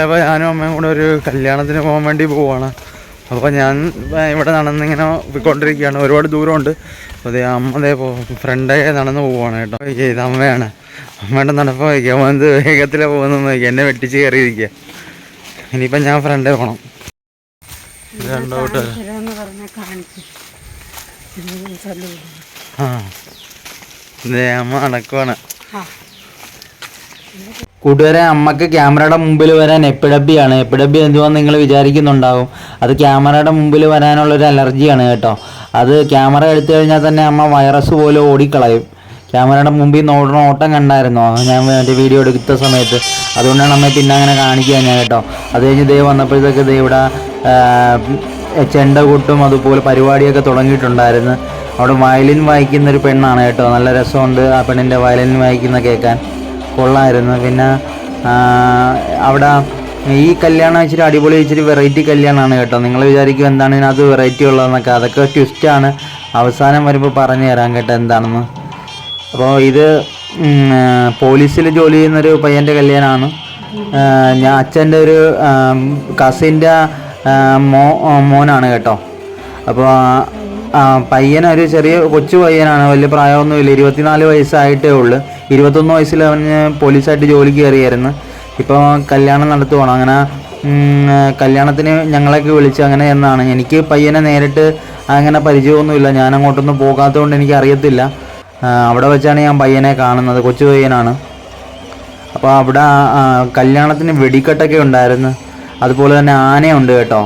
അപ്പോൾ ഞാനും അമ്മയും കൂടെ ഒരു കല്യാണത്തിന് പോകാൻ വേണ്ടി പോവാണ്. അപ്പോൾ ഞാൻ ഇവിടെ നടന്നിങ്ങനെ പോയിക്കൊണ്ടിരിക്കുകയാണ്. ഒരുപാട് ദൂരമുണ്ട്. അതേ അമ്മ ഫ്രണ്ടേ നടന്ന് പോവുകയാണ് കേട്ടോ. ഇത് അമ്മയാണ്. അമ്മയുടെ നടപ്പം വയ്ക്കുക. അമ്മ എന്ത് വേഗത്തിലാണ് പോകുന്നതെന്ന് വയ്ക്കുക. എന്നെ വെട്ടിച്ച് കയറിയിരിക്കുക. ഇനിയിപ്പം ഞാൻ ഫ്രണ്ടേ പോകണം. രണ്ടോട്ട് ആ അമ്മ നടക്കുവാണ്. കൂട്ടുകാരെ, അമ്മക്ക് ക്യാമറയുടെ മുമ്പിൽ വരാൻ എപ്പിഡബ്ബിയാണ്. എപ്പിഡബ്ബി എന്തുവാന്ന് നിങ്ങൾ വിചാരിക്കുന്നുണ്ടാവും. അത് ക്യാമറയുടെ മുമ്പിൽ വരാനുള്ളൊരു അലർജിയാണ് കേട്ടോ. അത് ക്യാമറ എടുത്തു കഴിഞ്ഞാൽ തന്നെ അമ്മ വൈറസ് പോലെ ഓടിക്കളയും. ക്യാമറയുടെ മുമ്പിൽ നിന്ന് ഓടുന്ന ഓട്ടം കണ്ടായിരുന്നോ ഞാൻ എൻ്റെ വീഡിയോ എടുത്ത സമയത്ത്? അതുകൊണ്ടാണ് അമ്മ പിന്നെ അങ്ങനെ കാണിക്കുക ഞാൻ കേട്ടോ. അത് കഴിഞ്ഞ് ദേ വന്നപ്പോഴത്തേക്ക് ദേ ഇവിടെ ചെണ്ട കൊട്ടും അതുപോലെ പരിപാടിയൊക്കെ തുടങ്ങിയിട്ടുണ്ടായിരുന്നു. അവിടെ വയലിൻ വായിക്കുന്നൊരു പെണ്ണാണ് കേട്ടോ. നല്ല രസമുണ്ട് ആ പെണ്ണിൻ്റെ വയലിൻ വായിക്കുന്ന കേൾക്കാൻ, കൊള്ളായിരുന്നു. പിന്നെ അവിടെ ഈ കല്യാണം ഇച്ചിരി അടിപൊളി, ഇച്ചിരി വെറൈറ്റി കല്യാണമാണ് കേട്ടോ. നിങ്ങൾ വിചാരിക്കും എന്താണ് ഇതിനകത്ത് വെറൈറ്റി ഉള്ളതെന്നൊക്കെ. അതൊക്കെ ട്വിസ്റ്റാണ്. അവസാനം വരുമ്പോൾ പറഞ്ഞു തരാം കേട്ടോ എന്താണെന്ന്. അപ്പോൾ ഇത് പോലീസിൽ ജോലി ചെയ്യുന്നൊരു പയ്യൻ്റെ കല്യാണമാണ്. ഞാൻ അച്ഛൻ്റെ ഒരു കസിൻ്റെ മോനാണ് കേട്ടോ. അപ്പോൾ പയ്യനൊരു ചെറിയ കൊച്ചു പയ്യനാണ്, വലിയ പ്രായമൊന്നുമില്ല. 24 വയസ്സായിട്ടേ ഉള്ളൂ. 21 വയസ്സിൽ അവന് പോലീസായിട്ട് ജോലിക്ക് കയറിയായിരുന്നു. ഇപ്പോൾ കല്യാണം നടത്തുവാണ്. അങ്ങനെ കല്യാണത്തിന് ഞങ്ങളൊക്കെ വിളിച്ച് അങ്ങനെ എന്നാണ്. എനിക്ക് പയ്യനെ നേരിട്ട് അങ്ങനെ പരിചയമൊന്നുമില്ല. ഞാൻ അങ്ങോട്ടൊന്നും പോകാത്തതുകൊണ്ട് എനിക്ക് അറിയത്തില്ല. അവിടെ വെച്ചാണ് ഞാൻ പയ്യനെ കാണുന്നത്. കൊച്ചു പയ്യനാണ്. അപ്പോൾ അവിടെ കല്യാണത്തിന് വെടിക്കെട്ടൊക്കെ ഉണ്ടായിരുന്നു. അതുപോലെ തന്നെ ആനയുണ്ട് കേട്ടോ.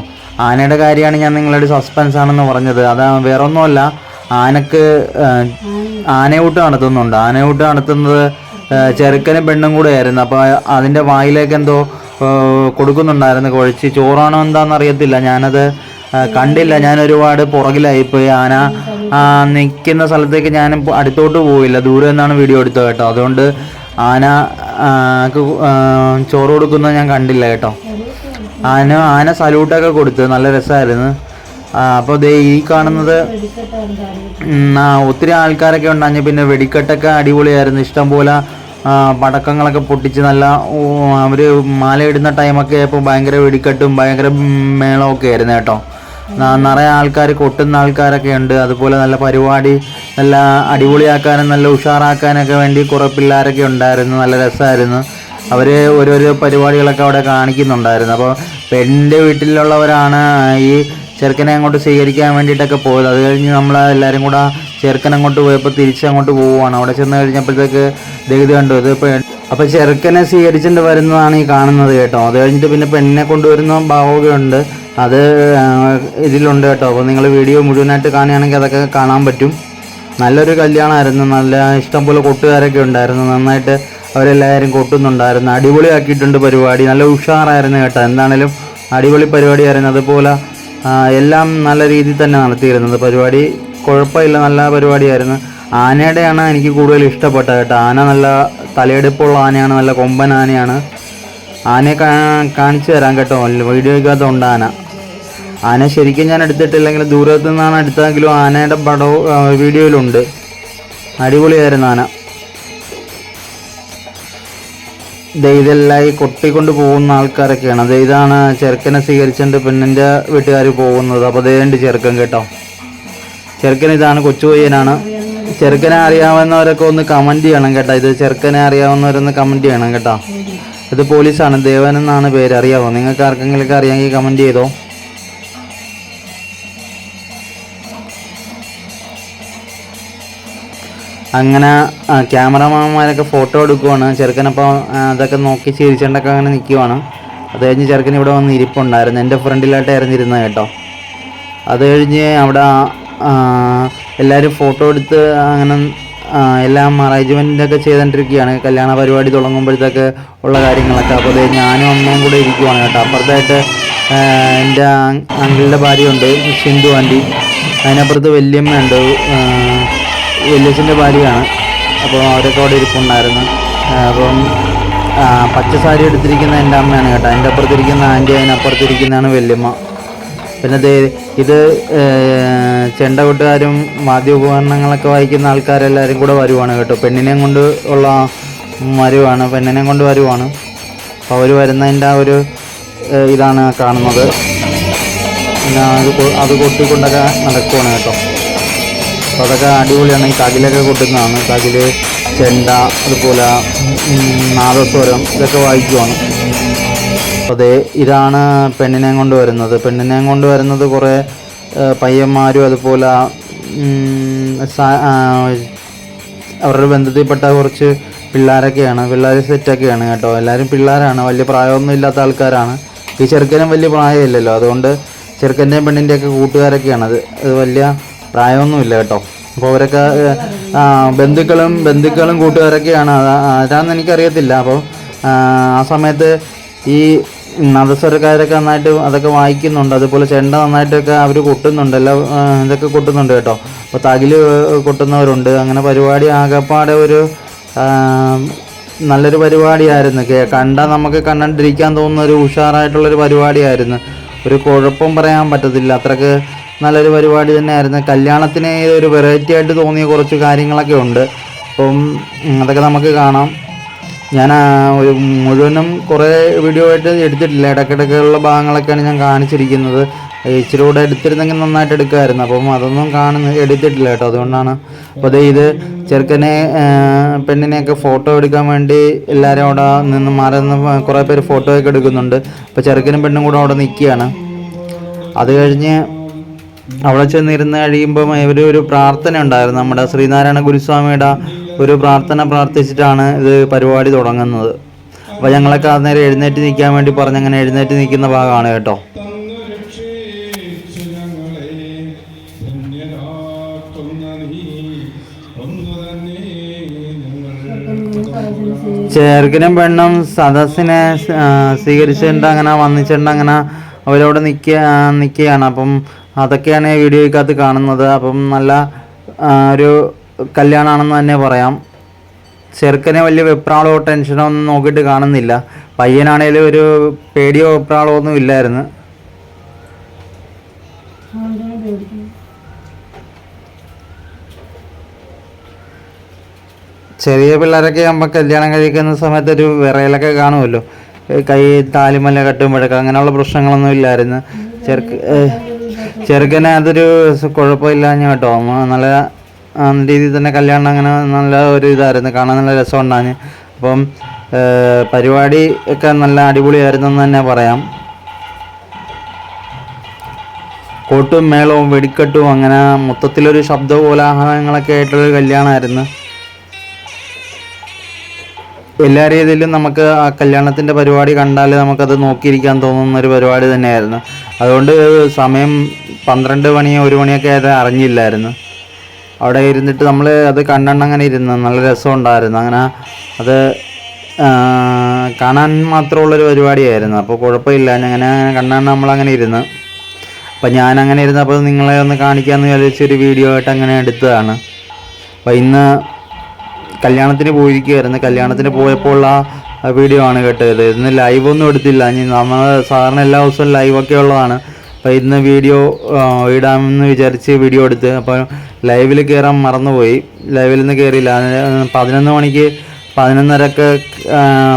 ആനയുടെ കാര്യമാണ് ഞാൻ നിങ്ങളോട് സസ്പെൻസ് ആണെന്ന് പറഞ്ഞത്. അത് വേറൊന്നുമല്ല, ആനക്ക് ആനയൂട്ട് നടത്തുന്നുണ്ട്. ആനയൂട്ട് നടത്തുന്നത് ചെറുക്കനും പെണ്ണും കൂടെ ആയിരുന്നു. അപ്പോൾ അതിൻ്റെ വായിലേക്ക് എന്തോ കൊടുക്കുന്നുണ്ടായിരുന്നു കുഴച്ച്. ചോറാണോ എന്താണെന്ന് അറിയത്തില്ല. ഞാനത് കണ്ടില്ല. ഞാൻ ഒരുപാട് പുറകിലായിപ്പോയി. ആന നിൽക്കുന്ന സ്ഥലത്തേക്ക് ഞാൻ അടുത്തോട്ട് പോയില്ല. ദൂരെ നിന്നാണ് വീഡിയോ എടുത്തത് കേട്ടോ. അതുകൊണ്ട് ആനക്ക് ചോറ് കൊടുക്കുന്നത് ഞാൻ കണ്ടില്ല കേട്ടോ. ആന സല്യൂട്ടൊക്കെ കൊടുത്ത് നല്ല രസമായിരുന്നു. അപ്പോൾ ദേ ഈ കാണുന്നത് ഒത്തിരി ആൾക്കാരൊക്കെ ഉണ്ടാഞ്ഞു. പിന്നെ വെടിക്കെട്ടൊക്കെ അടിപൊളിയായിരുന്നു. ഇഷ്ടംപോലെ പടക്കങ്ങളൊക്കെ പൊട്ടിച്ച് നല്ല അവർ മാലയിടുന്ന ടൈമൊക്കെ ആയപ്പോൾ ഭയങ്കര വെടിക്കെട്ടും ഭയങ്കര മേളമൊക്കെ ആയിരുന്നു കേട്ടോ. നിറയെ ആൾക്കാർ, കൊട്ടുന്ന ആൾക്കാരൊക്കെ ഉണ്ട്. അതുപോലെ നല്ല പരിപാടി നല്ല അടിപൊളിയാക്കാനും നല്ല ഉഷാറാക്കാനൊക്കെ വേണ്ടി കുറേ പിള്ളേരൊക്കെ ഉണ്ടായിരുന്നു. നല്ല രസമായിരുന്നു. അവർ ഓരോരോ പരിപാടികളൊക്കെ അവിടെ കാണിക്കുന്നുണ്ടായിരുന്നു. അപ്പോൾ പെണ്ണിൻ്റെ വീട്ടിലുള്ളവരാണ് ഈ ചെറുക്കനെ അങ്ങോട്ട് സ്വീകരിക്കാൻ വേണ്ടിയിട്ടൊക്കെ പോയത്. അത് കഴിഞ്ഞ് നമ്മൾ എല്ലാവരും കൂടെ ചെറുക്കൻ അങ്ങോട്ട് പോയപ്പോൾ തിരിച്ചങ്ങോട്ട് പോവുകയാണ്. അവിടെ ചെന്ന് കഴിഞ്ഞപ്പോഴത്തേക്ക് ഇത് കണ്ടു. ഇത് അപ്പോൾ ചെറുക്കനെ സ്വീകരിച്ചിട്ട് വരുന്നതാണ് ഈ കാണുന്നത് കേട്ടോ. അത് കഴിഞ്ഞിട്ട് പിന്നെ പെണ്ണിനെ കൊണ്ടുവരുന്ന ഭാവമൊക്കെ ഉണ്ട്. അത് ഇതിലുണ്ട് കേട്ടോ. അപ്പോൾ നിങ്ങൾ വീഡിയോ മുഴുവനായിട്ട് കാണുകയാണെങ്കിൽ അതൊക്കെ കാണാൻ പറ്റും. നല്ലൊരു കല്യാണമായിരുന്നു. നല്ല ഇഷ്ടംപോലെ കൊട്ടുകാരൊക്കെ ഉണ്ടായിരുന്നു. നന്നായിട്ട് അവരെല്ലാവരും കൊട്ടുന്നുണ്ടായിരുന്നു. അടിപൊളിയാക്കിയിട്ടുണ്ട് പരിപാടി. നല്ല ഉഷാറായിരുന്നു കേട്ടോ. എന്താണേലും അടിപൊളി പരിപാടിയായിരുന്നു. അതുപോലെ എല്ലാം നല്ല രീതിയിൽ തന്നെ നടത്തിയിരുന്നത് പരിപാടി. കുഴപ്പമില്ല, നല്ല പരിപാടിയായിരുന്നു. ആനയുടെയാണ് എനിക്ക് കൂടുതൽ ഇഷ്ടപ്പെട്ടത് കേട്ടോ. ആന നല്ല തലയെടുപ്പുള്ള ആനയാണ്. നല്ല കൊമ്പൻ ആനയാണ്. ആനയെ കാണിച്ചു തരാം കേട്ടോ. വീഡിയോയ്ക്കകത്തുണ്ട് ആന ശരിക്കും ഞാൻ എടുത്തിട്ടില്ലെങ്കിൽ ദൂരത്തു നിന്നാണ് എടുത്തതെങ്കിലും ആനയുടെ പടവും വീഡിയോയിലുണ്ട്. അടിപൊളിയായിരുന്നു ആന. ഇതെല്ലാം ഈ കൊട്ടിക്കൊണ്ട് പോകുന്ന ആൾക്കാരൊക്കെയാണ്. ഇതാണ് ചെറുക്കനെ സ്വീകരിച്ചിട്ട് പെണ്ണിൻ്റെ വീട്ടുകാർ പോകുന്നത്. അപ്പോൾ ഇതേണ്ട് ചെറുക്കൻ കേട്ടോ. ചെറുക്കൻ ഇതാണ്, കൊച്ചു പയ്യനാണ്. ചെറുക്കനെ അറിയാവുന്നവരൊക്കെ ഒന്ന് കമൻറ്റ് ചെയ്യണം കേട്ടോ. ഇത് ചെറുക്കനെ അറിയാവുന്നവരൊന്ന് കമൻറ്റ് ചെയ്യണം കേട്ടോ. ഇത് പോലീസാണ്, ദേവൻ എന്നാണ് പേര്. അറിയാമോ? നിങ്ങൾക്ക് ആർക്കെങ്കിലൊക്കെ അറിയാമെങ്കിൽ കമൻറ്റ് ചെയ്തോ. അങ്ങനെ ക്യാമറമാന്മാരൊക്കെ ഫോട്ടോ എടുക്കുവാണ്. ചെറുക്കനപ്പോൾ അതൊക്കെ നോക്കി ചിരിച്ചുകൊണ്ടൊക്കെ അങ്ങനെ നിൽക്കുവാണ്. അത് കഴിഞ്ഞ് ചെറുക്കൻ ഇവിടെ വന്ന് ഇരിപ്പുണ്ടായിരുന്നു. എൻ്റെ ഫ്രണ്ടിലായിട്ടായിരുന്നു ഇരുന്നത് കേട്ടോ. അത് കഴിഞ്ഞ് അവിടെ എല്ലാവരും ഫോട്ടോ എടുത്ത് അങ്ങനെ എല്ലാം അറേഞ്ച്മെൻറ്റൊക്കെ ചെയ്തുകൊണ്ടിരിക്കുകയാണ്. കല്യാണ പരിപാടി തുടങ്ങുമ്പോഴത്തേക്ക് ഉള്ള കാര്യങ്ങളൊക്കെ. അപ്പോൾ അത് ഞാനും അമ്മയും കൂടെ ഇരിക്കുവാണ് കേട്ടോ. അപ്പുറത്തായിട്ട് എൻ്റെ അങ്കിളിൻ്റെ ഭാര്യയുണ്ട്, സിന്ധു ആൻറ്റി. അതിനപ്പുറത്ത് വല്യമ്മയുണ്ട്, വല്യച്ഛൻ്റെ ഭാര്യയാണ്. അപ്പോൾ അവരൊക്കെ അവിടെ ഇരിപ്പുണ്ടായിരുന്നു. അപ്പം പച്ച സാരി എടുത്തിരിക്കുന്ന എൻ്റെ അമ്മയാണ് കേട്ടോ. എൻ്റെ അപ്പുറത്തിരിക്കുന്ന ആൻറ്റി, അതിനപ്പുറത്തിരിക്കുന്നതാണ് വല്യമ്മ. പിന്നെ ഇത് ചെണ്ട കൊട്ടുകാരും വാദ്യോപകരണങ്ങളൊക്കെ വായിക്കുന്ന ആൾക്കാരെല്ലാവരും കൂടെ വരുവാണ് കേട്ടോ. പെണ്ണിനെയും കൊണ്ട് ഉള്ള വരുവാണ്. അപ്പോൾ അവർ വരുന്നതിൻ്റെ ആ ഒരു ഇതാണ് കാണുന്നത്. പിന്നെ അത് കൊട്ടിക്കൊണ്ടൊക്കെ നടക്കുവാണ് കേട്ടോ. അപ്പോൾ അതൊക്കെ അടിപൊളിയാണ്. ഈ തകിലൊക്കെ കൊട്ടുന്നതാണ്. തകില്, ചെണ്ട, അതുപോലെ നാദസ്വരം ഇതൊക്കെ വായിക്കുവാണ്. അപ്പോൾ അതേ ഇതാണ് പെണ്ണിനെയും കൊണ്ട് വരുന്നത്. പെണ്ണിനെയും കൊണ്ട് വരുന്നത് കുറേ പയ്യന്മാരും അതുപോലെ അവരുടെ ബന്ധത്തിൽപ്പെട്ട കുറച്ച് പിള്ളേരൊക്കെയാണ്. പിള്ളേർ സെറ്റൊക്കെയാണ് കേട്ടോ. എല്ലാവരും പിള്ളേരാണ്, വലിയ പ്രായമൊന്നും ഇല്ലാത്ത ആൾക്കാരാണ്. ഈ ചെറുക്കനും വലിയ പ്രായമില്ലല്ലോ, അതുകൊണ്ട് ചെറുക്കൻ്റെയും പെണ്ണിൻ്റെയൊക്കെ കൂട്ടുകാരൊക്കെയാണ്. അത് വലിയ പ്രായമൊന്നുമില്ല കേട്ടോ. അപ്പോൾ അവരൊക്കെ ബന്ധുക്കളും കൂട്ടുകാരൊക്കെയാണ്. ആരാണെന്ന് എനിക്കറിയത്തില്ല. അപ്പോൾ ആ സമയത്ത് ഈ നാദസ്വരക്കാരൊക്കെ നന്നായിട്ട് അതൊക്കെ വായിക്കുന്നുണ്ട്. അതുപോലെ ചെണ്ട നന്നായിട്ടൊക്കെ അവർ കൊട്ടുന്നുണ്ട്. എല്ലാം ഇതൊക്കെ കൊട്ടുന്നുണ്ട് കേട്ടോ. അപ്പോൾ തകില് കൊട്ടുന്നവരുണ്ട്. അങ്ങനെ പരിപാടി ആകപ്പാടെ ഒരു നല്ലൊരു പരിപാടിയായിരുന്നു. കണ്ടാൽ നമുക്ക് കണ്ടിരിക്കാൻ തോന്നുന്ന ഒരു ഉഷാറായിട്ടുള്ളൊരു പരിപാടിയായിരുന്നു. ഒരു കുഴപ്പം പറയാൻ പറ്റത്തില്ല, അത്രയ്ക്ക് നല്ലൊരു പരിപാടി തന്നെയായിരുന്നു. കല്യാണത്തിന് ഒരു വെറൈറ്റി ആയിട്ട് തോന്നിയ കുറച്ച് കാര്യങ്ങളൊക്കെ ഉണ്ട്. അപ്പം അതൊക്കെ നമുക്ക് കാണാം. ഞാൻ ഒരു മുഴുവനും കുറേ വീഡിയോ ആയിട്ട് എടുത്തിട്ടില്ല. ഇടയ്ക്കിടയ്ക്കുള്ള ഭാഗങ്ങളൊക്കെയാണ് ഞാൻ കാണിച്ചിരിക്കുന്നത്. ഇച്ചിരി കൂടെ എടുത്തിരുന്നെങ്കിൽ നന്നായിട്ട് എടുക്കുമായിരുന്നു. അപ്പം അതൊന്നും എടുത്തിട്ടില്ല കേട്ടോ. അതുകൊണ്ടാണ്. അപ്പോൾ ഇത് ചെറുക്കനെ പെണ്ണിനെയൊക്കെ ഫോട്ടോ എടുക്കാൻ വേണ്ടി എല്ലാവരും അവിടെ നിന്ന് മാറി നിന്ന് കുറേ പേര് ഫോട്ടോയൊക്കെ എടുക്കുന്നുണ്ട്. അപ്പോൾ ചെറുക്കനും പെണ്ണും കൂടെ അവിടെ നിൽക്കുകയാണ്. അത് കഴിഞ്ഞ് അവിടെ ചെന്നിരുന്ന് കഴിയുമ്പം ഒരു പ്രാർത്ഥന ഉണ്ടായിരുന്നു. നമ്മുടെ ശ്രീനാരായണ ഗുരുസ്വാമിയുടെ ഒരു പ്രാർത്ഥന പ്രാർത്ഥിച്ചിട്ടാണ് ഇത് പരിപാടി തുടങ്ങുന്നത്. അപ്പോൾ ഞങ്ങളൊക്കെ അന്നേരം എഴുന്നേറ്റ് നിൽക്കാൻ വേണ്ടി പറഞ്ഞങ്ങനെ എഴുന്നേറ്റ് നിൽക്കുന്ന ഭാഗമാണ് കേട്ടോ. ചെറുക്കനും സദസ്സിനെ സ്വീകരിച്ചിട്ട് അങ്ങനെ വന്നിച്ചിട്ട് അങ്ങനെ അവരവിടെ നിൽക്കുകയാണ്. അപ്പം അതൊക്കെയാണ് വീഡിയോയ്ക്കകത്ത് കാണുന്നത്. അപ്പം നല്ല ഒരു കല്യാണമാണെന്ന് തന്നെ പറയാം. ചെറുക്കനെ വലിയ വെപ്രാളോ ടെൻഷനോ ഒന്നും നോക്കിയിട്ട് കാണുന്നില്ല. പയ്യനാണേലും ഒരു പേടിയോ വെപ്രാളോ ഒന്നും ഇല്ലായിരുന്നു. ചെറിയ പിള്ളേരൊക്കെ ആകുമ്പോൾ കല്യാണം കഴിക്കുന്ന സമയത്ത് ഒരു വിറയലൊക്കെ കാണുമല്ലോ, കൈ താലിമല കെട്ടുമ്പോഴൊക്കെ. അങ്ങനെയുള്ള പ്രശ്നങ്ങളൊന്നും ഇല്ലായിരുന്നു. ചെറുക്കനെ അതൊരു കുഴപ്പമില്ലാഞ്ഞ കേട്ടോ. നല്ല രീതിയിൽ തന്നെ കല്യാണം അങ്ങനെ നല്ല ഒരു ഇതായിരുന്നു, കാണാൻ നല്ല രസമുണ്ടായിരുന്നു. അപ്പം പരിപാടി ഒക്കെ നല്ല അടിപൊളിയായിരുന്നു എന്ന് തന്നെ പറയാം. കൊട്ടും മേളവും വെടിക്കെട്ടും അങ്ങനെ മൊത്തത്തിലൊരു ശബ്ദ കോലാഹലങ്ങളൊക്കെ ആയിട്ടുള്ളൊരു കല്യാണമായിരുന്നു. എല്ലാ രീതിയിലും നമുക്ക് ആ കല്യാണത്തിൻ്റെ പരിപാടി കണ്ടാൽ നമുക്കത് നോക്കിയിരിക്കാൻ തോന്നുന്നൊരു പരിപാടി തന്നെയായിരുന്നു. അതുകൊണ്ട് സമയം 12 മണിയോ 1 മണിയൊക്കെ ആയത് അറിഞ്ഞില്ലായിരുന്നു. അവിടെ ഇരുന്നിട്ട് നമ്മൾ അത് കണ്ടങ്ങനെ ഇരുന്നു. നല്ല രസമുണ്ടായിരുന്നു. അങ്ങനെ അത് കാണാൻ മാത്രമുള്ളൊരു പരിപാടിയായിരുന്നു. അപ്പോൾ കുഴപ്പമില്ല. അങ്ങനെ കണ്ടാണ് നമ്മളങ്ങനെ ഇരുന്ന്. അപ്പം ഞാനങ്ങനെ ഇരുന്നപ്പോൾ നിങ്ങളെ ഒന്ന് കാണിക്കാമെന്ന് വിചാരിച്ചൊരു വീഡിയോ ആയിട്ട് അങ്ങനെ എടുത്തതാണ്. അപ്പം ഇന്ന് കല്യാണത്തിന് പോയിരിക്കുകയായിരുന്നു. കല്യാണത്തിന് പോയപ്പോൾ ഉള്ള വീഡിയോ ആണ് കേട്ടത്. ഇന്ന് ലൈവൊന്നും എടുത്തില്ല. നമ്മൾ സാധാരണ എല്ലാ ദിവസവും ലൈവൊക്കെ ഉള്ളതാണ്. അപ്പോൾ ഇന്ന് വീഡിയോ ഇടാമെന്ന് വിചാരിച്ച് വീഡിയോ എടുത്ത്. അപ്പോൾ ലൈവിൽ കയറാൻ മറന്നുപോയി. ലൈവിൽ നിന്ന് കയറിയില്ല. 11 മണിക്ക് 11:30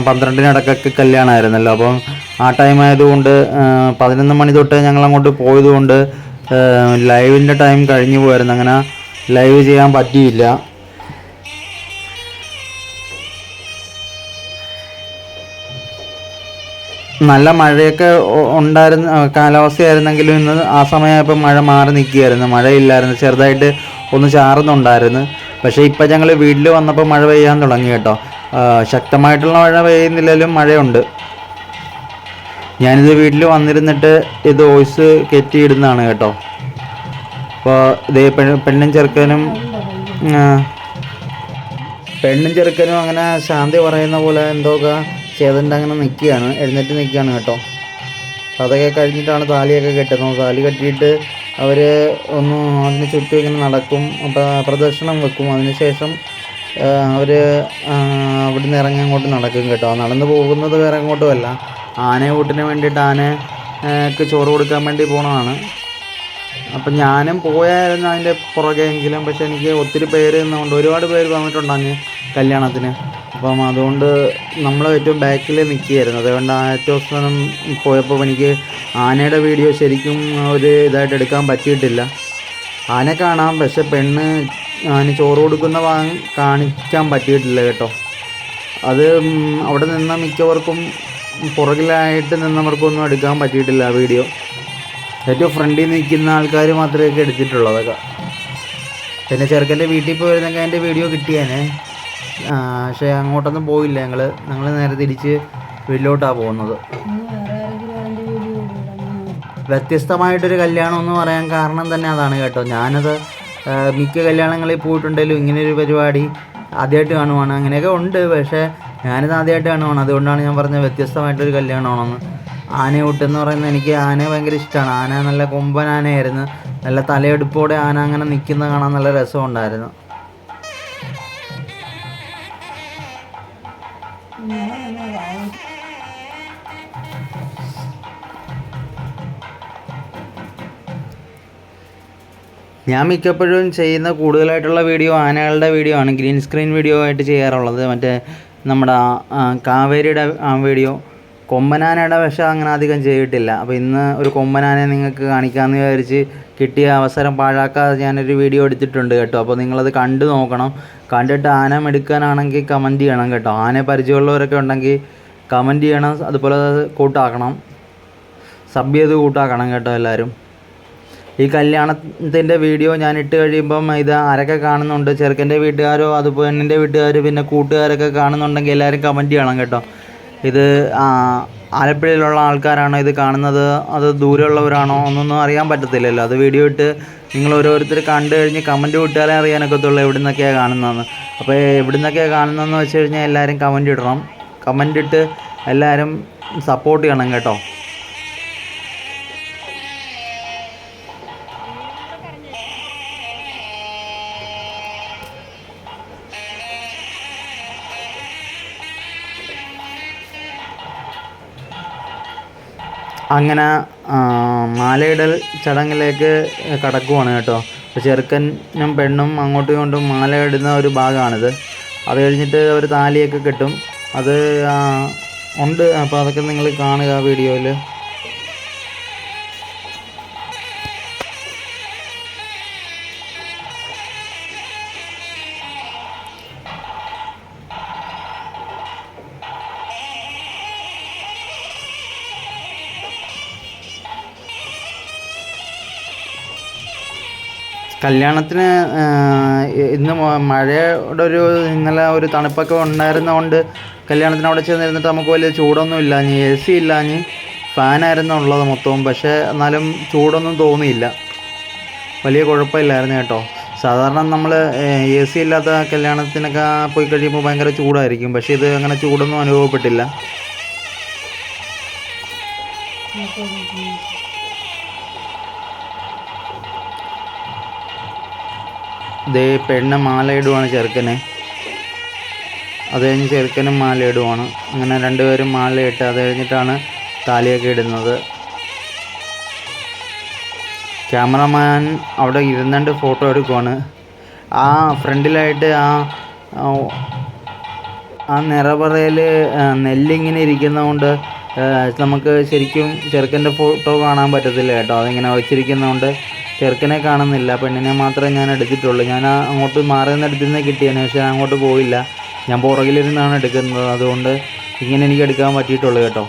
12-നിടക്കൊക്കെ കല്യാണമായിരുന്നല്ലോ. അപ്പം ആ ടൈം ആയതുകൊണ്ട് 11 മണി തൊട്ട് ഞങ്ങളങ്ങോട്ട് പോയതുകൊണ്ട് ലൈവിൻ്റെ ടൈം കഴിഞ്ഞു പോയായിരുന്നു. അങ്ങനെ ലൈവ് ചെയ്യാൻ പറ്റിയില്ല. നല്ല മഴയൊക്കെ ഉണ്ടായിരുന്ന കാലാവസ്ഥയായിരുന്നെങ്കിലും ഇന്ന് ആ സമയമായപ്പോൾ മഴ മാറി നിൽക്കുകയായിരുന്നു. മഴയില്ലായിരുന്നു, ചെറുതായിട്ട് ഒന്ന് ചാറുന്നുണ്ടായിരുന്നു. പക്ഷേ ഇപ്പം ഞങ്ങൾ വീട്ടിൽ വന്നപ്പോൾ മഴ പെയ്യാൻ തുടങ്ങി കേട്ടോ. ശക്തമായിട്ടുള്ള മഴ പെയ്യുന്നില്ലെങ്കിലും മഴയുണ്ട്. ഞാനിത് വീട്ടിൽ വന്നിരുന്നിട്ട് ഇത് വോയിസ് കയറ്റിയിടുന്നതാണ് കേട്ടോ. അപ്പോൾ ഇതേ പെണ്ണും ചെറുക്കനും അങ്ങനെ ശാന്തി പറയുന്ന പോലെ എന്തൊക്കെ ചെയ്തിട്ട് അങ്ങനെ നിൽക്കുകയാണ്, എഴുന്നേറ്റ് നിൽക്കുകയാണ് കേട്ടോ. അതൊക്കെ കഴിഞ്ഞിട്ടാണ് താലിയൊക്കെ കെട്ടുന്നത്. താലി കെട്ടിയിട്ട് അവർ ഒന്ന് അതിന് ചുറ്റും ഇങ്ങനെ നടക്കും, പ്രദക്ഷിണം വെക്കും. അതിനുശേഷം അവർ അവിടെ നിന്ന് ഇറങ്ങി അങ്ങോട്ട് നടക്കും കേട്ടോ. നടന്നു പോകുന്നത് വേറെ എങ്ങോട്ടുമല്ല, ആനയൂട്ടിന് വേണ്ടിയിട്ട് ആനക്ക് ചോറ് കൊടുക്കാൻ വേണ്ടി പോകണതാണ്. അപ്പം ഞാനും പോയായിരുന്നു അതിൻ്റെ പുറകെയെങ്കിലും. പക്ഷെ എനിക്ക് ഒത്തിരി പേര് നിന്നുകൊണ്ട് ഒരുപാട് പേര് വന്നിട്ടുണ്ടായിരുന്നു. കല്യാണത്തിന്. അപ്പം അതുകൊണ്ട് നമ്മൾ ഏറ്റവും ബാക്കിൽ നിൽക്കുകയായിരുന്നു. അതുകൊണ്ട് ഏറ്റവും അവസാനം പോയപ്പോൾ എനിക്ക് ആനയുടെ വീഡിയോ ശരിക്കും ഒരു ഇതായിട്ട് എടുക്കാൻ പറ്റിയിട്ടില്ല. ആന കാണാം, പക്ഷെ പെണ്ണ് അതിന് ചോറ് കൊടുക്കുന്ന കാണിക്കാൻ പറ്റിയിട്ടില്ല കേട്ടോ. അത് അവിടെ നിന്ന മിക്കവർക്കും പുറകിലായിട്ട് നിന്നവർക്കൊന്നും എടുക്കാൻ പറ്റിയിട്ടില്ല ആ വീഡിയോ. ഏറ്റവും ഫ്രണ്ടിൽ നിൽക്കുന്ന ആൾക്കാർ മാത്രമേ എടുത്തിട്ടുള്ളൂ അതൊക്കെ. പിന്നെ ചെറുക്കൻ്റെ വീട്ടിൽ പോയിരുന്നെങ്കിൽ അതിൻ്റെ വീഡിയോ കിട്ടിയേനെ. പക്ഷേ അങ്ങോട്ടൊന്നും പോയില്ല. ഞങ്ങൾ നേരെ തിരിച്ച് വീട്ടിലോട്ടാണ് പോകുന്നത്. വ്യത്യസ്തമായിട്ടൊരു കല്യാണം എന്ന് പറയാൻ കാരണം തന്നെ അതാണ് കേട്ടോ. ഞാനത് മിക്ക കല്യാണങ്ങളിൽ പോയിട്ടുണ്ടെങ്കിലും ഇങ്ങനെയൊരു പരിപാടി ആദ്യമായിട്ട് കാണുവാണ്. അങ്ങനെയൊക്കെ ഉണ്ട്, പക്ഷേ ഞാനിത് ആദ്യമായിട്ട് കാണുവാണ്. അതുകൊണ്ടാണ് ഞാൻ പറഞ്ഞത് വ്യത്യസ്തമായിട്ടൊരു കല്യാണമാണെന്ന്. ആനയൂട്ടെന്ന് പറയുന്നത് എനിക്ക് ആനയെ ഭയങ്കര ഇഷ്ടമാണ്. ആന നല്ല കൊമ്പൻ ആനയായിരുന്നു. നല്ല തലയെടുപ്പോടെ ആന അങ്ങനെ നിൽക്കുന്ന കാണാൻ നല്ല രസമുണ്ടായിരുന്നു. ഞാൻ മിക്കപ്പോഴും ചെയ്യുന്ന കൂടുതലായിട്ടുള്ള വീഡിയോ ആനകളുടെ വീഡിയോ ആണ്. ഗ്രീൻ സ്ക്രീൻ വീഡിയോ ആയിട്ട് ചെയ്യാറുള്ളത്. മറ്റേ നമ്മുടെ കാവേരിയുടെ വീഡിയോ. കൊമ്പനാനയുടെ പക്ഷേ അങ്ങനെ അധികം ചെയ്തിട്ടില്ല. അപ്പോൾ ഇന്ന് ഒരു കൊമ്പനാനെ നിങ്ങൾക്ക് കാണിക്കാമെന്ന് വിചാരിച്ച് കിട്ടിയ അവസരം പാഴാക്കാതെ ഞാനൊരു വീഡിയോ എടുത്തിട്ടുണ്ട് കേട്ടോ. അപ്പോൾ നിങ്ങളത് കണ്ടു നോക്കണം. കണ്ടിട്ട് ആന എടുക്കാനാണെങ്കിൽ കമൻറ്റ് ചെയ്യണം കേട്ടോ. ആനയെ പരിചയമുള്ളവരൊക്കെ ഉണ്ടെങ്കിൽ കമൻറ്റ് ചെയ്യണം. അതുപോലെ കൂട്ടാക്കണം, സബ് ചെയ്ത് കൂട്ടാക്കണം കേട്ടോ എല്ലാവരും. ഈ കല്യാണത്തിൻ്റെ വീഡിയോ ഞാൻ ഇട്ട് കഴിയുമ്പം ഇത് ആരൊക്കെ കാണുന്നുണ്ട്, ചെറുക്കൻ്റെ വീട്ടുകാരോ അതുപോലെ പെണ്ണിൻ്റെ വീട്ടുകാർ പിന്നെ കൂട്ടുകാരൊക്കെ കാണുന്നുണ്ടെങ്കിൽ എല്ലാവരും കമൻറ്റ് ചെയ്യണം കേട്ടോ. ഇത് ആലപ്പുഴയിലുള്ള ആൾക്കാരാണോ ഇത് കാണുന്നത്, അത് ദൂരമുള്ളവരാണോ എന്നൊന്നും അറിയാൻ പറ്റത്തില്ലല്ലോ. അത് വീഡിയോ ഇട്ട് നിങ്ങൾ ഓരോരുത്തർ കണ്ടു കഴിഞ്ഞ് കമൻറ്റ് വിട്ടാലേ അറിയാനൊക്കത്തുള്ളൂ എവിടെ നിന്നൊക്കെയാണ് കാണുന്നതെന്ന്. അപ്പോൾ എവിടെ നിന്നൊക്കെയാണ് കാണുന്നതെന്ന് വെച്ച് കഴിഞ്ഞാൽ എല്ലാവരും കമൻറ്റ് ഇടണം. കമൻറ്റ് ഇട്ട് എല്ലാവരും സപ്പോർട്ട് ചെയ്യണം കേട്ടോ. അങ്ങനെ മാലയിടൽ ചടങ്ങിലേക്ക് കടക്കുവാണ് കേട്ടോ. അപ്പോൾ ചെറുക്കനും പെണ്ണും അങ്ങോട്ടും ഇങ്ങോട്ടും മാല ഇടുന്ന ഒരു ഭാഗമാണിത്. അത് കഴിഞ്ഞിട്ട് അവർ താലിയൊക്കെ കെട്ടും. അത് ഉണ്ട്. അപ്പോൾ അതൊക്കെ നിങ്ങൾ കാണുക വീഡിയോയിൽ. കല്യാണത്തിന് ഇന്ന് മഴയുടെ ഇന്നലെ ഒരു തണുപ്പൊക്കെ ഉണ്ടായിരുന്നതുകൊണ്ട് കല്യാണത്തിന് അവിടെ ചെന്നിരുന്നിട്ട് നമുക്ക് വലിയ ചൂടൊന്നും ഇല്ല. AC ഇല്ല, ഫാനായിരുന്നു ഉള്ളത് മൊത്തവും. പക്ഷേ എന്നാലും ചൂടൊന്നും തോന്നിയില്ല, വലിയ കുഴപ്പമില്ലായിരുന്നു കേട്ടോ. സാധാരണ നമ്മൾ AC ഇല്ലാത്ത കല്യാണത്തിനൊക്കെ പോയി കഴിയുമ്പോൾ ഭയങ്കര ചൂടായിരിക്കും. പക്ഷേ ഇത് അങ്ങനെ ചൂടൊന്നും അനുഭവപ്പെട്ടില്ല. ദേ പെണ്ണ് മാല ഇടുവാണ് ചെറുക്കനെ. അത് കഴിഞ്ഞ് ചെറുക്കനും മാല ഇടുവാണ്. അങ്ങനെ രണ്ടുപേരും മാലയിട്ട് അത് കഴിഞ്ഞിട്ടാണ് താലിയൊക്കെ ഇടുന്നത്. ക്യാമറമാൻ അവിടെ ഇരുന്നുകൊണ്ട് ഫോട്ടോ എടുക്കുവാണ്. ആ ഫ്രണ്ടിലായിട്ട് ആ നിറപറയിൽ നെല്ലിങ്ങനെ ഇരിക്കുന്നതുകൊണ്ട് നമുക്ക് ശരിക്കും ചെറുക്കൻ്റെ ഫോട്ടോ കാണാൻ പറ്റത്തില്ല കേട്ടോ. അതിങ്ങനെ വെച്ചിരിക്കുന്നതുകൊണ്ട് ചെറുക്കനെ കാണുന്നില്ല, പെണ്ണിനെ മാത്രമേ ഞാൻ എടുത്തിട്ടുള്ളൂ. ഞാൻ അങ്ങോട്ട് മാറി നിന്ന് എടുത്തുനിന്ന് കിട്ടിയതിന് പക്ഷേ അങ്ങോട്ട് പോയില്ല. ഞാൻ പുറകിലിരുന്നാണ് എടുക്കുന്നത്. അതുകൊണ്ട് ഇങ്ങനെ എനിക്ക് എടുക്കാൻ പറ്റിയിട്ടുള്ളൂ കേട്ടോ.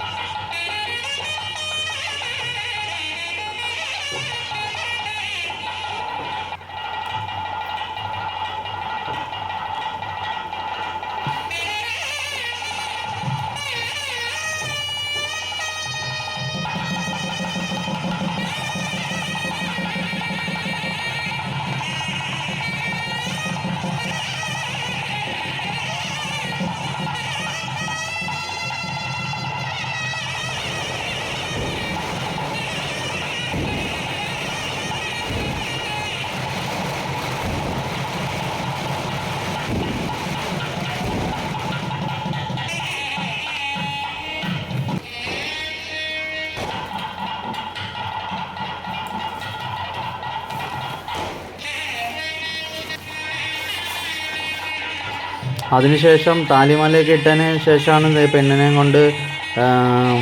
അതിനുശേഷം താലിമാലയൊക്കെ ഇട്ടതിന് ശേഷമാണ് പെണ്ണിനെ കൊണ്ട്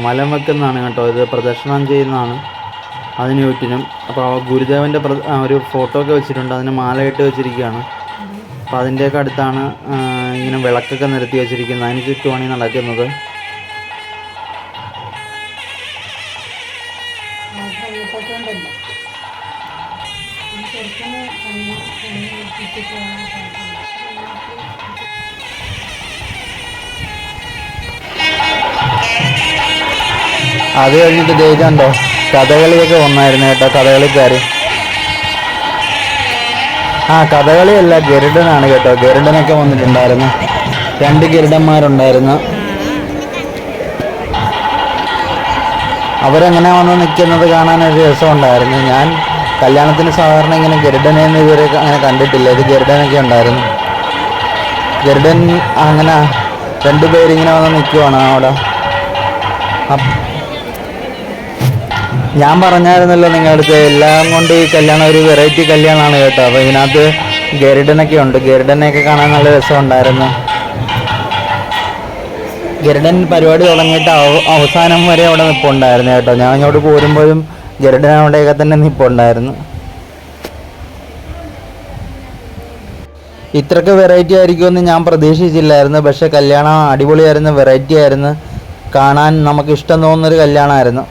വലം വെക്കുന്നതാണ് കേട്ടോ. ഇത് പ്രദക്ഷിണം ചെയ്യുന്നതാണ് അതിന് ചുറ്റിനും. അപ്പോൾ ഗുരുദേവൻ്റെ ഒരു ഫോട്ടോ ഒക്കെ വെച്ചിട്ടുണ്ട്, അതിന് മാലയിട്ട് വെച്ചിരിക്കുകയാണ്. അപ്പോൾ അതിൻ്റെയൊക്കെ അടുത്താണ് ഇങ്ങനെ വിളക്കൊക്കെ നിരത്തി വെച്ചിരിക്കുന്നത്, അതിന് ചുറ്റുമാണ് ഈ നടക്കുന്നത്. അത് കഴിഞ്ഞിട്ട് ജയിക്കണ്ടോ കഥകളിയൊക്കെ വന്നായിരുന്നു കേട്ടോ, കഥകളിക്കാർ. കഥകളിയല്ല, ഗരുഡനാണ് കേട്ടോ. ഗരുഡനൊക്കെ വന്നിട്ടുണ്ടായിരുന്നു, 2 ഗരുഡന്മാരുണ്ടായിരുന്നു. അവരെങ്ങനെ വന്ന് നിൽക്കുന്നത് കാണാനൊരു രസമുണ്ടായിരുന്നു. ഞാൻ കല്യാണത്തിന് സാധാരണ ഇങ്ങനെ ഗരുഡനെന്ന് ഇതുവരെ അങ്ങനെ കണ്ടിട്ടില്ല. ഇത് ഗരുഡനൊക്കെ ഉണ്ടായിരുന്നു. ഗരുഡൻ അങ്ങനെ 2 പേരിങ്ങനെ വന്ന് നിൽക്കുവാണ് അവിടെ. ഞാൻ പറഞ്ഞായിരുന്നല്ലോ നിങ്ങളുടെ അടുത്ത്, എല്ലാം കൊണ്ട് ഈ കല്യാണം ഒരു വെറൈറ്റി കല്യാണമാണ് കേട്ടോ. അപ്പോൾ ഇതിനകത്ത് ഗരുഡനൊക്കെ ഉണ്ട്. ഗരുഡനെയൊക്കെ കാണാൻ നല്ല രസമുണ്ടായിരുന്നു. ഗരുഡൻ പരിപാടി തുടങ്ങിയിട്ട് അവസാനം വരെ അവിടെ നിൽപ്പുണ്ടായിരുന്നു കേട്ടോ. ഞാൻ ഇങ്ങോട്ട് പോരുമ്പോഴും ഗരുഡൻ അവിടെയൊക്കെ തന്നെ നിൽപ്പുണ്ടായിരുന്നു. ഇത്രയ്ക്ക് വെറൈറ്റി ആയിരിക്കുമെന്ന് ഞാൻ പ്രതീക്ഷിച്ചില്ലായിരുന്നു. പക്ഷേ കല്യാണം അടിപൊളിയായിരുന്നു, വെറൈറ്റി ആയിരുന്നു, കാണാൻ നമുക്ക് ഇഷ്ടം തോന്നുന്നൊരു കല്യാണമായിരുന്നു.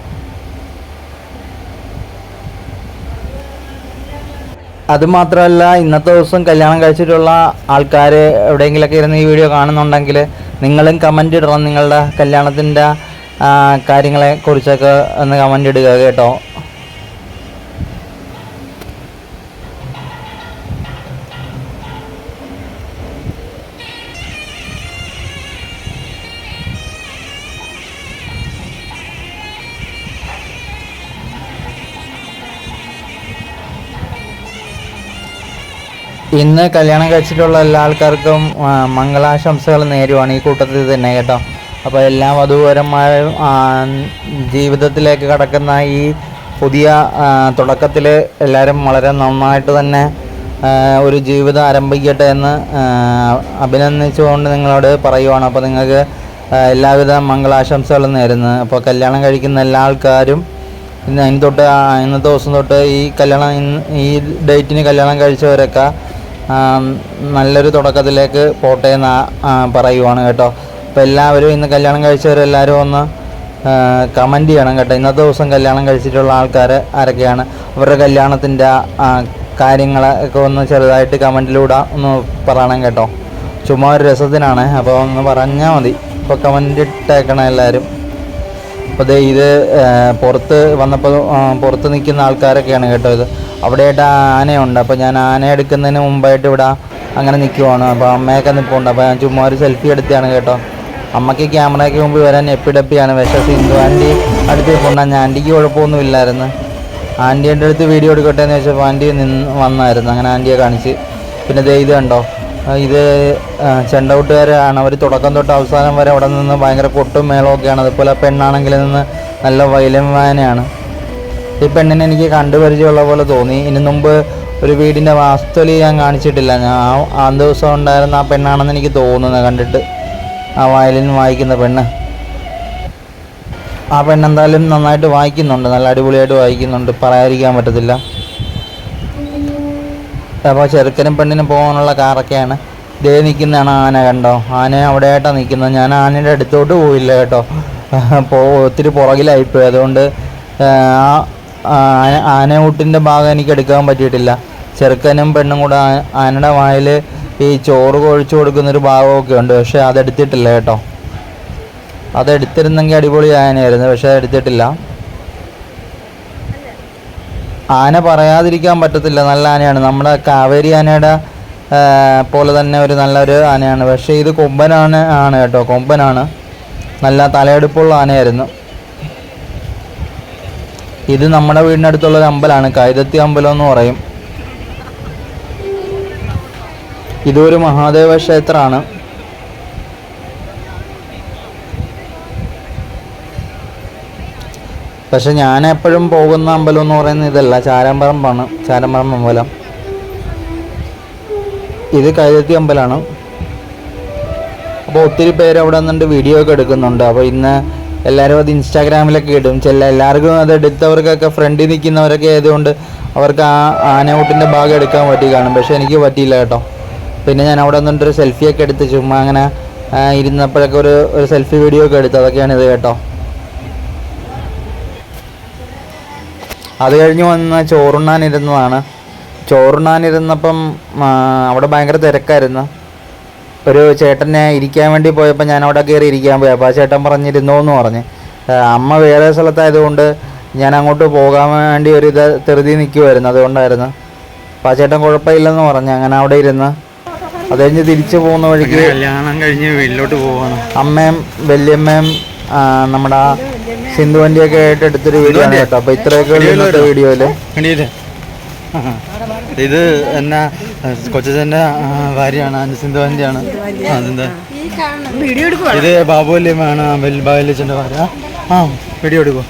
അതുമാത്രമല്ല, ഇന്നത്തെ ദിവസം കല്യാണം കഴിച്ചിട്ടുള്ള ആൾക്കാർ എവിടെയെങ്കിലുമൊക്കെ ഇരുന്ന് ഈ വീഡിയോ കാണുന്നുണ്ടെങ്കിൽ നിങ്ങളും കമൻ്റ് ഇടണം. നിങ്ങളുടെ കല്യാണത്തിൻ്റെ കാര്യങ്ങളെക്കുറിച്ചൊക്കെ ഒന്ന് കമൻ്റ് ഇടുക കേട്ടോ. ഇന്ന് കല്യാണം കഴിച്ചിട്ടുള്ള എല്ലാ ആൾക്കാർക്കും മംഗളാശംസകൾ നേരുവാണ് ഈ കൂട്ടത്തിൽ തന്നെ കേട്ടോ. അപ്പോൾ എല്ലാ വധൂവരന്മാരും ജീവിതത്തിലേക്ക് കടക്കുന്ന ഈ പുതിയ തുടക്കത്തിൽ എല്ലാവരും വളരെ നന്നായിട്ട് തന്നെ ഒരു ജീവിതം ആരംഭിക്കട്ടെ എന്ന് അഭിനന്ദിച്ചുകൊണ്ട് നിങ്ങളോട് പറയുവാണ്. അപ്പോൾ നിങ്ങൾക്ക് എല്ലാവിധ മംഗളാശംസകളും നേരുന്നു. അപ്പോൾ കല്യാണം കഴിക്കുന്ന എല്ലാ ആൾക്കാരും ഇന്നത്തെ ദിവസം തൊട്ട് ഈ ഡേറ്റിന് കല്യാണം കഴിച്ചവരൊക്കെ നല്ലൊരു തുടക്കത്തിലേക്ക് പോട്ടെ എന്ന് പറയുവാണ് കേട്ടോ. അപ്പോൾ എല്ലാവരും ഇന്ന് കല്യാണം കഴിച്ചവരെല്ലാവരും ഒന്ന് കമൻറ്റ് ചെയ്യണം കേട്ടോ. ഇന്നത്തെ ദിവസം കല്യാണം കഴിച്ചിട്ടുള്ള ആൾക്കാർ ആരൊക്കെയാണ്, അവരുടെ കല്യാണത്തിൻ്റെ കാര്യങ്ങളൊക്കെ ഒന്ന് ചെറുതായിട്ട് കമൻറ്റിലൂടെ ഒന്ന് പറയണം കേട്ടോ. ചുമ്മാ ഒരു രസത്തിനാണ്, അപ്പോൾ ഒന്ന് പറഞ്ഞാൽ മതി. അപ്പോൾ കമൻറ്റ് ഇട്ടേക്കണം എല്ലാവരും. അപ്പോൾ ഇത് പുറത്ത് വന്നപ്പോൾ പുറത്ത് നിൽക്കുന്ന ആൾക്കാരൊക്കെയാണ് കേട്ടോ. ഇത് അവിടെയായിട്ട് ആനയുണ്ട്. അപ്പോൾ ഞാൻ ആന എടുക്കുന്നതിന് മുമ്പായിട്ട് ഇവിടെ അങ്ങനെ നിൽക്കുവാണ്. അപ്പോൾ അമ്മയൊക്കെ നിൽപ്പുണ്ട്. അപ്പോൾ ഞാൻ ചുമ്മാ ഒരു സെൽഫി എടുത്തതാണ് കേട്ടോ. അമ്മയ്ക്ക് ക്യാമറയ്ക്ക് മുമ്പ് വരാൻ എപ്പിടപ്പിയാണ്. പക്ഷേ സിന്ധു ആൻറ്റി അടുത്ത് നിൽപ്പുണ്ട്. ആൻറ്റിക്ക് കുഴപ്പമൊന്നുമില്ലായിരുന്നു. ആൻറ്റിയുടെ അടുത്ത് വീഡിയോ എടുക്കട്ടെ എന്ന് വെച്ചപ്പോൾ ആൻറ്റി വന്നായിരുന്നു. അങ്ങനെ ആൻറ്റിയെ കാണിച്ച്. പിന്നെ ഇത് കണ്ടോ, ഇത് ചെണ്ടൗട്ടുകാരാണ്. അവർ തുടക്കം തൊട്ട് അവസാനം വരെ അവിടെ നിന്ന് ഭയങ്കര കൊട്ടും മേളമൊക്കെയാണ്. അതുപോലെ പെണ്ണാണെങ്കിൽ നിന്ന് നല്ല വയലിൻ വായനയാണ്. ഈ പെണ്ണിനെ എനിക്ക് കണ്ടുപരിചയമുള്ള പോലെ തോന്നി. ഇതിനു മുമ്പ് ഒരു വീടിൻ്റെ വാസ്തുലി ഞാൻ കാണിച്ചിട്ടില്ല. ഞാൻ ആ ദിവസം ഉണ്ടായിരുന്ന ആ പെണ്ണാണെന്ന് എനിക്ക് തോന്നുന്നത് കണ്ടിട്ട്, ആ വയലിൻ വായിക്കുന്ന പെണ്ണ്. ആ പെണ്ണെന്തായാലും നന്നായിട്ട് വായിക്കുന്നുണ്ട്, നല്ല അടിപൊളിയായിട്ട് വായിക്കുന്നുണ്ട്, പറയാതിരിക്കാൻ പറ്റത്തില്ല. അപ്പോൾ ചെറുക്കനും പെണ്ണിനും പോകാനുള്ള കാറൊക്കെയാണ്. ദേ നിൽക്കുന്നതാണ് ആന, കണ്ടോ. ആന അവിടെയായിട്ടാണ് നിൽക്കുന്നത്. ഞാൻ ആനയുടെ അടുത്തോട്ട് പോയില്ല കേട്ടോ, ഒത്തിരി പുറകിലായിപ്പോയി. അതുകൊണ്ട് ആനയൂട്ടിൻ്റെ ഭാഗം എനിക്ക് എടുക്കാൻ പറ്റിയിട്ടില്ല. ചെറുക്കനും പെണ്ണും കൂടെ ആനയുടെ വായിൽ ഈ ചോറ് കൊഴിച്ചു കൊടുക്കുന്നൊരു ഭാഗമൊക്കെ ഉണ്ട്. പക്ഷേ അതെടുത്തിട്ടില്ല കേട്ടോ. അതെടുത്തിരുന്നെങ്കിൽ അടിപൊളി ആനയായിരുന്നു, പക്ഷേ അതെടുത്തിട്ടില്ല. ആന പറയാതിരിക്കാൻ പറ്റത്തില്ല, നല്ല ആനയാണ്. നമ്മുടെ കാവേരി ആനയുടെ പോലെ തന്നെ ഒരു നല്ലൊരു ആനയാണ്. പക്ഷേ ഇത് കൊമ്പനാണ് കേട്ടോ, കൊമ്പനാണ്. നല്ല തലയെടുപ്പുള്ള ആനയായിരുന്നു. ഇത് നമ്മുടെ വീടിനടുത്തുള്ളൊരു അമ്പലമാണ്, കൈതത്തി അമ്പലം എന്ന് പറയും. ഇതൊരു മഹാദേവ ക്ഷേത്രമാണ്. പക്ഷെ ഞാൻ എപ്പോഴും പോകുന്ന അമ്പലം എന്ന് പറയുന്നത് ഇതല്ല, ചാരമ്പറമ്പാണ്, ചാരമ്പറമ്പ് അമ്പലം. ഇത് കൈതത്തി അമ്പലമാണ്. അപ്പോൾ ഒത്തിരി പേര് അവിടെ നിന്നുകൊണ്ട് വീഡിയോ ഒക്കെ എടുക്കുന്നുണ്ട്. അപ്പോൾ ഇന്ന് എല്ലാവരും അത് ഇൻസ്റ്റാഗ്രാമിലൊക്കെ ഇടും. എല്ലാവർക്കും അത് എടുത്തവർക്കൊക്കെ ഫ്രണ്ടിൽ നിൽക്കുന്നവരൊക്കെ ആയതുകൊണ്ട് അവർക്ക് ആ ആനയൂട്ടിൻ്റെ ഭാഗം എടുക്കാൻ പറ്റി കാണും. പക്ഷേ എനിക്ക് പറ്റിയില്ല കേട്ടോ. പിന്നെ ഞാൻ അവിടെ നിന്നിട്ടൊരു സെൽഫിയൊക്കെ എടുത്ത് ചുമ്മാ അങ്ങനെ ഇരുന്നപ്പോഴൊക്കെ ഒരു സെൽഫി വീഡിയോ ഒക്കെ എടുത്തു. അതൊക്കെയാണിത് കേട്ടോ. അത് കഴിഞ്ഞ് വന്ന് ചോറുണ്ണാനിരുന്നപ്പം അവിടെ ഭയങ്കര തിരക്കായിരുന്നു. ഒരു ചേട്ടനെ ഇരിക്കാൻ വേണ്ടി പോയപ്പോൾ ഞാൻ അവിടെ കയറി ഇരിക്കാൻ പോയി. അപ്പോൾ ആ ചേട്ടൻ പറഞ്ഞിരുന്നോ എന്ന് പറഞ്ഞ്. അമ്മ വേറെ സ്ഥലത്തായതുകൊണ്ട് ഞാൻ അങ്ങോട്ട് പോകാൻ വേണ്ടി ഒരു തെറുതി നിൽക്കുമായിരുന്നു, അതുകൊണ്ടായിരുന്നു. അപ്പോൾ ആ ചേട്ടൻ കുഴപ്പമില്ലെന്ന് പറഞ്ഞു. അങ്ങനെ അവിടെ ഇരുന്ന് അത് കഴിഞ്ഞ് തിരിച്ചു പോകുന്ന വഴിക്ക് കല്യാണം കഴിഞ്ഞ് വീട്ടിലോട്ട് പോവാണ്. അമ്മയും വല്യമ്മയും നമ്മുടെ ആ സിന്ധുവണ്ടിയൊക്കെ ആയിട്ട് എടുത്തൊരു വീഡിയോ ആണ് കേട്ടോ. അപ്പോൾ ഇത്രയൊക്കെ ഇന്നത്തെ വീഡിയോയിൽ. ഇത് എന്നാ കൊച്ചച്ഛൻ്റെ ഭാര്യയാണ്, സിന്ധുവണ്ടിയാണ്. ഇത് ബാബു വല്യമ്മയാണ്, ബാബുവല്യച്ഛൻ്റെ ഭാര്യ. വീഡിയോ എടുക്കുമോ?